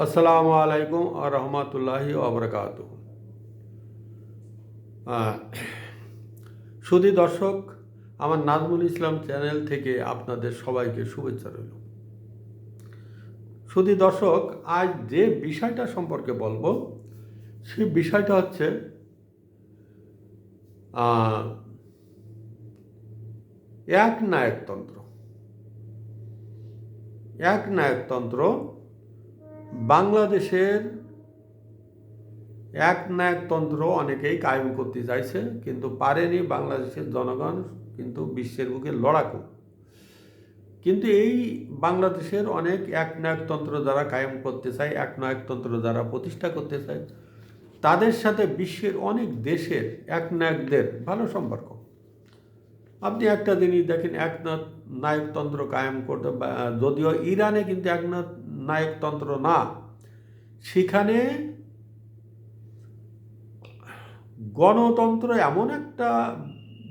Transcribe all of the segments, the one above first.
আসসালামু আলাইকুম আ রহমতুল্লাহি ওবরাকাতু। সুধী দর্শক, আমার নাজমুল ইসলাম চ্যানেল থেকে আপনাদের সবাইকে শুভেচ্ছা রইল। সুধী দর্শক, আজ যে বিষয়টা সম্পর্কে বলবো সেই বিষয়টা হচ্ছে একনায়কতন্ত্র। একনায়কতন্ত্র বাংলাদেশের একনায়কতন্ত্র অনেকেই কায়েম করতে চাইছে, কিন্তু পারেনি। বাংলাদেশের জনগণ কিন্তু বিশ্বের বুকে লড়াকু। কিন্তু এই বাংলাদেশের অনেক একনায়কতন্ত্র যারা কায়েম করতে চায়, একনায়কতন্ত্র যারা প্রতিষ্ঠা করতে চায়, তাদের সাথে বিশ্বের অনেক দেশের একনায়কদের ভালো সম্পর্ক। আপনি একটা জিনিস দেখেন, একনায়কতন্ত্র কায়েম করতে, যদিও ইরানে কিন্তু একনায়কতন্ত্র না, সেখানে গণতন্ত্র এমন একটা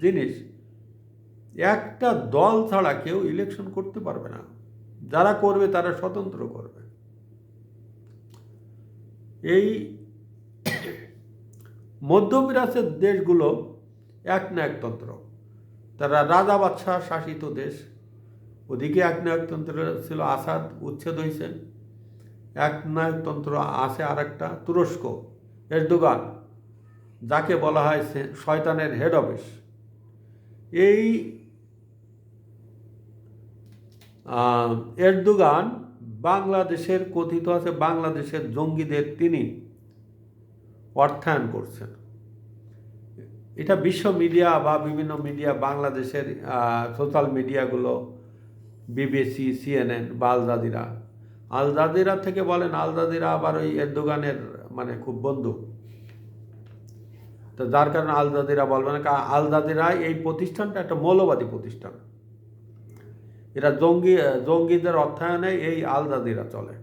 জিনিস, একটা দল ছাড়া কেউ ইলেকশন করতে পারবে না। যারা করবে তারা স্বতন্ত্র করবে। এই মধ্যপ্রাচ্যের দেশগুলো একনায়কতন্ত্র, তারা রাজা বাদশাহ শাসিত দেশ। ওদিকে একনায়কতন্ত্র ছিল, আসাদ উচ্ছেদ হয়েছে। একনায়কতন্ত্র আছে আর একটা, তুরস্ক, এরদোগান, যাকে বলা হয় শয়তানের হেড অফিস। এই এরদোগান বাংলাদেশের, কথিত আছে বাংলাদেশের জঙ্গিদের তিনি অর্থায়ন করছেন। এটা বিশ্ব মিডিয়া বা বিভিন্ন মিডিয়া, বাংলাদেশের সোশ্যাল মিডিয়াগুলো, বিবিসি, সিএনএন বা আল জাজিরা থেকে বলেন, আল জাজিরা আবার ওই এরদোগানের মানে খুব বন্ধু। তো যার কারণে আল জাজিরা বলবে না, আল জাজিরা এই প্রতিষ্ঠানটা একটা মৌলবাদী প্রতিষ্ঠান। এরা জঙ্গিদের অর্থায়নে এই আল জাজিরা চলে।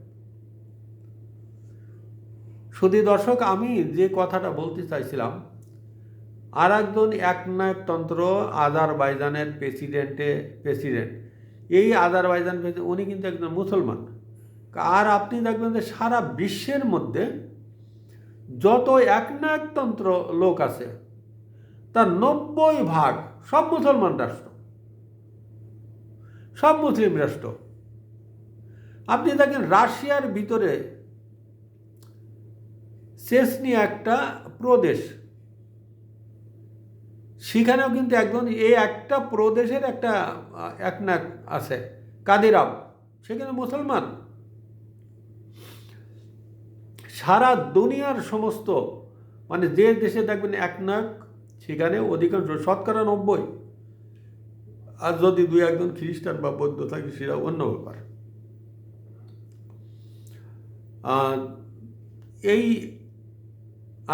শুধু দর্শক, আমি যে কথাটা বলতে চাইছিলাম, আর একজন একনায়কতন্ত্র আজারবাইজানের প্রেসিডেন্ট। এই আজারবাইজান উনি কিন্তু একজন মুসলমান। আর আপনি দেখবেন যে সারা বিশ্বের মধ্যে যত একনায়কতন্ত্র লোক আছে তার 90% সব মুসলমান রাষ্ট্র, সব মুসলিম রাষ্ট্র। আপনি দেখেন রাশিয়ার ভিতরে চেচনিয়া একটা প্রদেশ, সেখানেও কিন্তু একজন এই একটা প্রদেশের একটা একনায়ক আছে, কাদিরাব, সেখানে মুসলমান। সারা দুনিয়ার সমস্ত মানে যে দেশে দেখবেন একনায়ক, সেখানে অধিকাংশ 90%। আর যদি দুই একজন খ্রিস্টান বা বৌদ্ধ থাকে সেটা অন্য ব্যাপার। এই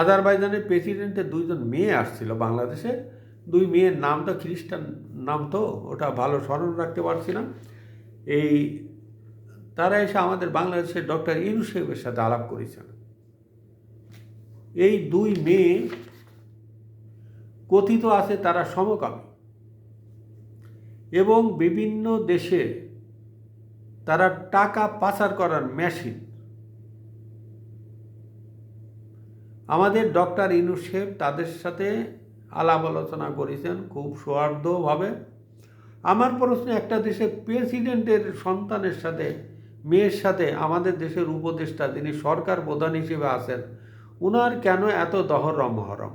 আজারবাইজানের প্রেসিডেন্টের দুইজন মেয়ে আসছিল বাংলাদেশে। দুই মেয়ের নাম তো খ্রিস্টান নাম, তো ওটা ভালো স্মরণ রাখতে পারছি না। এই তারা এসে আমাদের বাংলাদেশের ডক্টর ইউনূস সাহেবের সাথে আলাপ করেছেন। এই দুই মেয়ে কথিত আছে তারা সমকামী, এবং বিভিন্ন দেশে তারা টাকা পাচার করার মেশিন। আমাদের ডক্টর ইউনূস সাহেব তাদের সাথে আলাপ আলোচনা করেছেন খুব সৌহার্দ্যভাবে। আমার প্রশ্ন, একটা দেশের প্রেসিডেন্টের সন্তানের সাথে, মেয়ের সাথে আমাদের দেশের উপদেষ্টা, যিনি সরকার প্রধান হিসেবে আছেন, উনার কেন এত দহরম মহরম?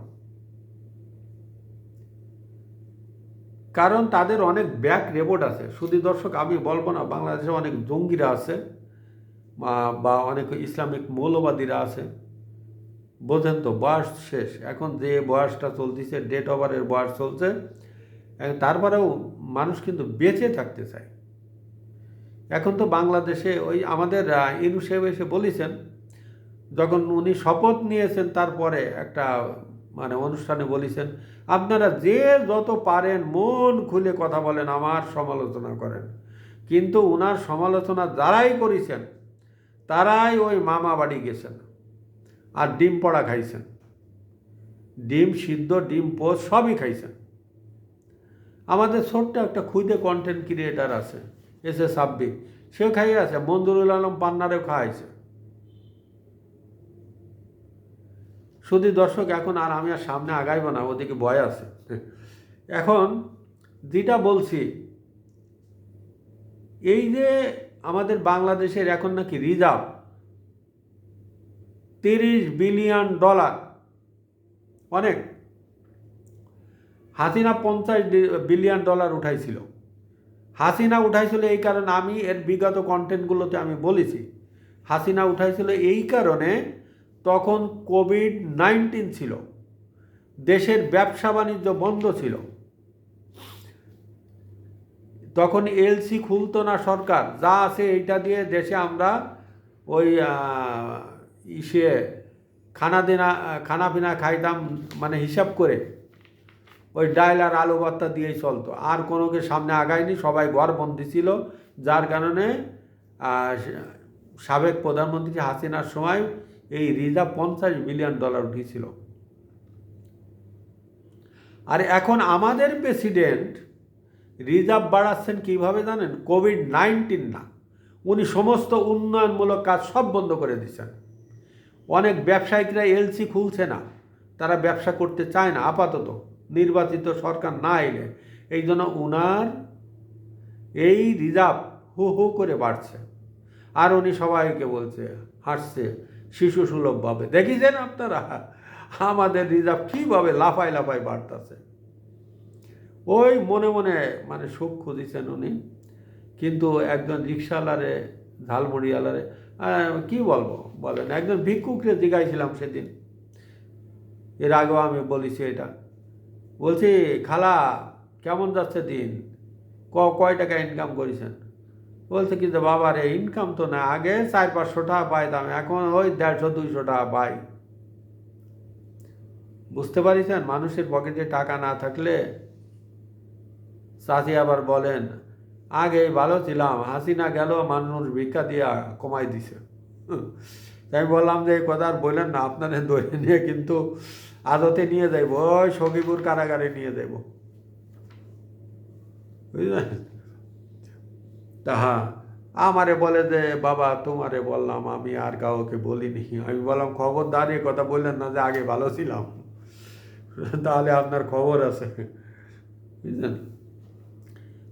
কারণ তাদের অনেক ব্যাক রেকর্ড আছে। শুধু দর্শক, আমি বলবো না, বাংলাদেশে অনেক জঙ্গিরা আছে বা অনেক ইসলামিক মৌলবাদীরা আছে। বোঝেন তো, বয়স শেষ, এখন যে বয়সটা চলতেছে, ডেট ওভারের বয়স চলছে, তারপরেও মানুষ কিন্তু বেঁচে থাকতে চায়। এখন তো বাংলাদেশে ওই আমাদের ইউনূস সাহেব এসে বলেছেন, যখন উনি শপথ নিয়েছেন তারপরে একটা মানে অনুষ্ঠানে বলেছেন, আপনারা যে যত পারেন মন খুলে কথা বলেন, আমার সমালোচনা করেন, কিন্তু ওনার সমালোচনা যারাই করেছেন তারাই ওই মামা বাড়ি গেছেন আর ডিম পড়া খাইছেন, ডিম সিদ্ধ, ডিম পোস্ট সবই খাইছেন। আমাদের ছোট্ট একটা ক্ষুদে কন্টেন্ট ক্রিয়েটার আছে, এসে সাব্বির, সেও খাইয়ে আছে, মঞ্জুরুল আলম পান্নারেও খাওয়াইছে। শুধু দর্শক, এখন আর আমি আর সামনে আগাইব না, ওদিকে ভয় আছে। এখন যেটা বলছি, এই যে আমাদের বাংলাদেশের এখন নাকি রিজার্ভ $30 বিলিয়ন, অনেক। হাসিনা $50 বিলিয়ন উঠাইছিল। হাসিনা উঠাইছিল এই কারণে, আমি এর বিগত কন্টেন্টগুলোতে আমি বলেছি, হাসিনা উঠাইছিল এই কারণে তখন কোভিড-19 ছিল, দেশের ব্যবসা বাণিজ্য বন্ধ ছিল, তখন এলসি খুলতো না সরকার, যা আছে এইটা দিয়ে দেশে আমরা ওই খানাপিনা খাইতাম, মানে হিসাব করে ওই ডাল আর আলু ভর্তা দিয়েই চলতো, আর কোনোকে সামনে আগায়নি, সবাই ঘরবন্দি ছিল। যার কারণে সাবেক প্রধানমন্ত্রী হাসিনার সময় এই রিজার্ভ $50 বিলিয়ন উঠেছিল। আর এখন আমাদের প্রেসিডেন্ট রিজার্ভ বাড়াচ্ছেন কীভাবে জানেন? কোভিড-19 না, উনি সমস্ত উন্নয়নমূলক কাজ সব বন্ধ করে দিচ্ছেন। অনেক ব্যবসায়িকরা এলসি খুলছে না, তারা ব্যবসা করতে চায় না আপাতত, নির্বাচিত সরকার না এলে। এই জন্য উনার এই রিজার্ভ হু হু করে বাড়ছে। আর উনি সবাইকে বলছে, হাসছে শিশু সুলভভাবে, দেখিছেন আপনারা আমাদের রিজার্ভ কীভাবে লাফায় লাফায় বাড়তেছে। ওই মনে মনে মানে সুখ খুঁজিছেন উনি, কিন্তু একজন রিক্সাওয়ালারে, ঝালমুড়িওয়ালারে কি বলবো বলেন, একজন ভিক্ষুকরে জিজ্ঞাসিলাম সেদিন, এর আগেও আমি বলেছি এটা, বলছি খালা কেমন যাচ্ছে দিন, কয় টাকা ইনকাম করেছেন? বলছে কি যে বাবা রে, ইনকাম তো না, আগে 400-500 টাকা পাইতাম, এখন ওই 150-200 টাকা পাই। বুঝতে পারিছেন, মানুষের পকেটে টাকা না থাকলে। চাচি আবার বলেন, আগে ভালো ছিলাম, হাসিনা গেল মানুষ ভিক্ষা দিয়া কমাই দিছে। তাই বললাম যে এই কথা আর বললেন না, আপনাদের ধরে নিয়ে কিন্তু আদতে নিয়ে যাইব, ওই সখীপুর কারাগারে নিয়ে যাইব, বুঝলেন? তাহা আমারে বলে যে বাবা তোমারে বললাম, আমি আর কাউকে বলিনি। আমি বললাম খবরদার এ কথা বললেন না যে আগে ভালো ছিলাম, তাহলে আপনার খবর আছে, বুঝলেন?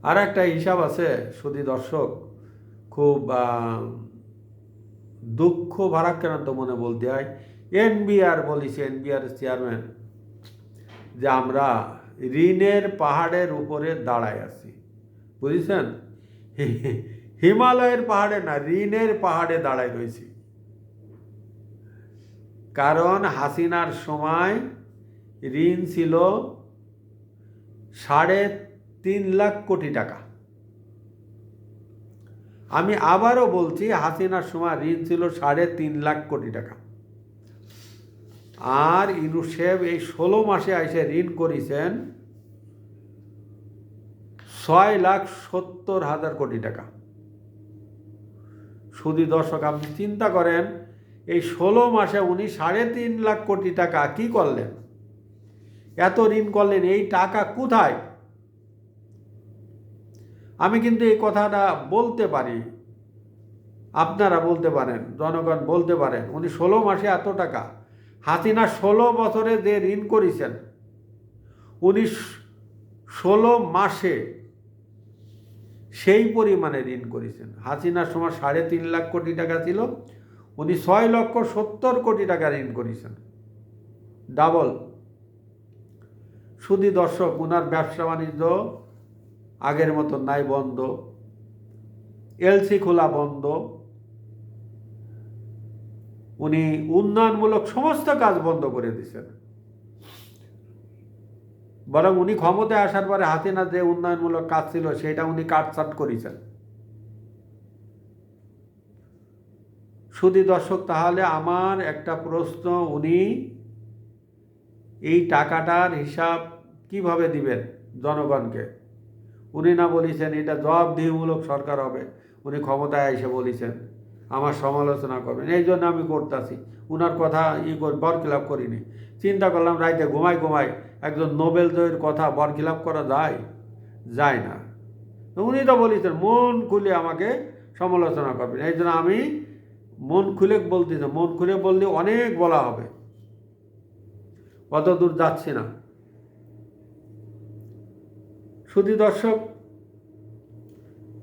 আর একটা হিসাব আছে শুধু দর্শক, খুব দুঃখ ভারাক্রান্ত মনে বলতে হয়। এনবিআর বলিছে, এনবিআর চেয়ারম্যান, যে আমরা ঋণের পাহাড়ের উপরে দাঁড়ায় আছি, বুঝেছেন? হিমালয়ের পাহাড়ে না, ঋণের পাহাড়ে দাঁড়ায় রয়েছি। কারণ হাসিনার সময় ঋণ ছিল 3.5 লাখ কোটি টাকা। আমি আবারও বলছি, হাসিনার সময় ঋণ ছিল 3.5 লাখ কোটি টাকা। আর ইউনুসেফ এই 16 মাসে এসে ঋণ করেছেন 6,70,000 কোটি টাকা। শুধু দর্শক আপনি চিন্তা করেন, এই 16 মাসে উনি 3.5 লাখ কোটি টাকা কি করলেন, এত ঋণ করলেন, এই টাকা কোথায়? আমি কিন্তু এই কথাটা বলতে পারি, আপনারা বলতে পারেন, জনগণ বলতে পারেন, উনি 16 মাসে এত টাকা। হাসিনা 16 বছরে যে ঋণ করেছেন, উনি 16 মাসে সেই পরিমাণে ঋণ করেছেন। হাসিনার সময় 3.5 লাখ কোটি টাকা ছিল, উনি 6,70,000 কোটি টাকা ঋণ করেছেন, ডাবল। শুধু দর্শক, উনার ব্যবসা বাণিজ্য আগের মতো নাই, বন্ধ, এলসি খোলা বন্ধ, উনি উন্নয়নমূলক সমস্ত কাজ বন্ধ করে দিয়েছেন। বরং উনি ক্ষমতায় আসার পরে হাসিনা যে উন্নয়নমূলক কাজ ছিল সেটা উনি কাটছাট করেছেন। শুধু দর্শক, তাহলে আমার একটা প্রশ্ন, উনি এই টাকাটার হিসাব কিভাবে দিবেন জনগণকে? উনি না বলেছেন এটা জবাবদিহিমূলক সরকার হবে, উনি ক্ষমতায় এসে বলেছেন আমার সমালোচনা করবেন, এই জন্য আমি করতেছি। উনার কথা বরখিলাপ করিনি। চিন্তা করলাম রাইতে ঘুমাই একজন নোবেল জয়ের কথা বরখিলাপ করা যায় না। উনি তো বলেছেন মন খুলে আমাকে সমালোচনা করবেন। এই জন্য আমি মন খুলে বলতেছি, মন খুলে বললে অনেক বলা হবে, অত দূর যাচ্ছি না। শুধু দর্শক,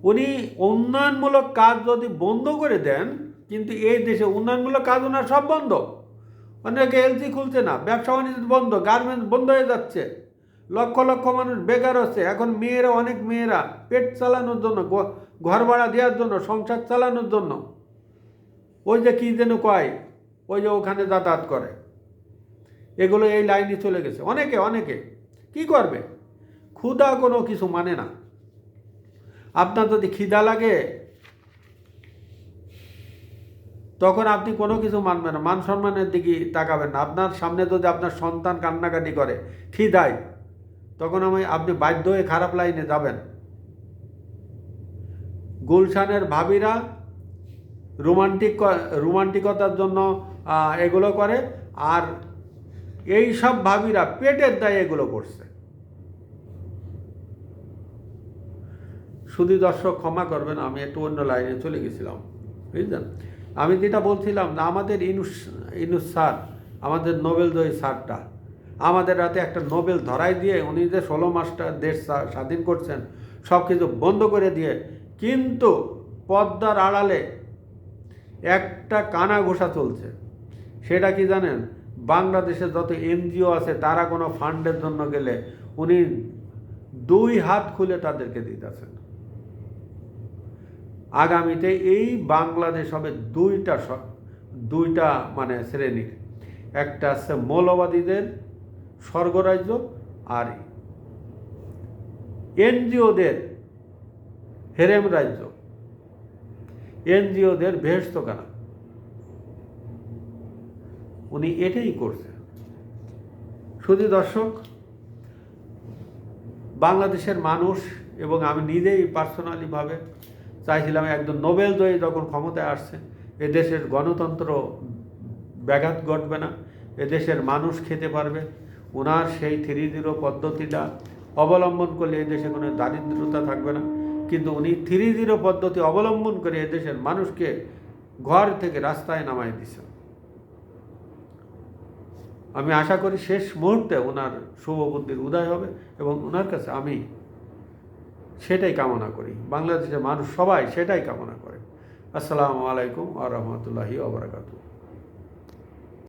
উনি উন্নয়নমূলক কাজ যদি বন্ধ করে দেন, কিন্তু এই দেশে উন্নয়নমূলক কাজ ওনার সব বন্ধ। অনেকে এলসি খুলছে না, ব্যবসা বাণিজ্য বন্ধ, গার্মেন্টস বন্ধ হয়ে যাচ্ছে, লক্ষ লক্ষ মানুষ বেকার হচ্ছে। এখন মেয়েরা, অনেক মেয়েরা পেট চালানোর জন্য, ঘর ভাড়া দেওয়ার জন্য, সংসার চালানোর জন্য ওই যে কী যেন কয়, ওই যে ওখানে যাতায়াত করে, এগুলো এই লাইনে চলে গেছে। অনেকে অনেকে কি করবে, ক্ষুধা কোনো কিছু মানে না। আপনার যদি খিদা লাগে তখন আপনি কোনো কিছু মানবেন না, মান সম্মানের দিকে তাকাবেন না। আপনার সামনে যদি আপনার সন্তান কান্নাকাটি করে খিদায়, তখন আপনি বাধ্য হয়ে খারাপ লাইনে যাবেন। গুলশানের ভাবিরা রোমান্টিকতার জন্য এগুলো করে, আর এই সব ভাবিরা পেটের দায়ে এগুলো করছে। শুধু দর্শক ক্ষমা করবেন, আমি একটু অন্য লাইনে চলে গেছিলাম, বুঝলেন। আমি যেটা বলছিলাম না, আমাদের ইনুস স্যার, আমাদের নোবেলজয়ী স্যারটা আমাদের রাতে একটা নোবেল ধরাই দিয়ে, উনি যে 16 মাসটা দেশ স্বাধীন করছেন, সব কিছু বন্ধ করে দিয়ে, কিন্তু পদ্মার আড়ালে একটা কানা ঘোষা চলছে। সেটা কি জানেন, বাংলাদেশে যত এনজিও আছে তারা কোনো ফান্ডের জন্য গেলে উনি 2 হাত খুলে তাদেরকে দিতেছেন। আগামীতে এই বাংলাদেশ হবে দুইটা মানে শ্রেণীর, একটা আছে মৌলবাদীদের স্বর্গরাজ্য, আর এনজিওদের হেরেম রাজ্য, এনজিওদের বেহেশতখানা। উনি এটাই করছে। শুধু দর্শক, বাংলাদেশের মানুষ এবং আমি নিজেই পার্সোনালিভাবে চাইছিলাম, একজন নোবেলজয়ী যখন ক্ষমতায় আসছে, এদেশের গণতন্ত্র ব্যাঘাত ঘটবে না, এদেশের মানুষ খেতে পারবে। ওনার সেই 3-0 পদ্ধতিটা অবলম্বন করলে এদেশে কোনো দারিদ্রতা থাকবে না। কিন্তু উনি 3-0 পদ্ধতি অবলম্বন করে এদেশের মানুষকে ঘর থেকে রাস্তায় নামাই দিয়েছেন। আমি আশা করি শেষ মুহূর্তে ওনার শুভবুদ্ধির উদয় হবে, এবং ওনার কাছে আমি সেটাই কামনা করি, বাংলাদেশের মানুষ সবাই সেটাই কামনা করে। আসসালামু আলাইকুম ওয়া রাহমাতুল্লাহি ওয়া বারাকাতুহু।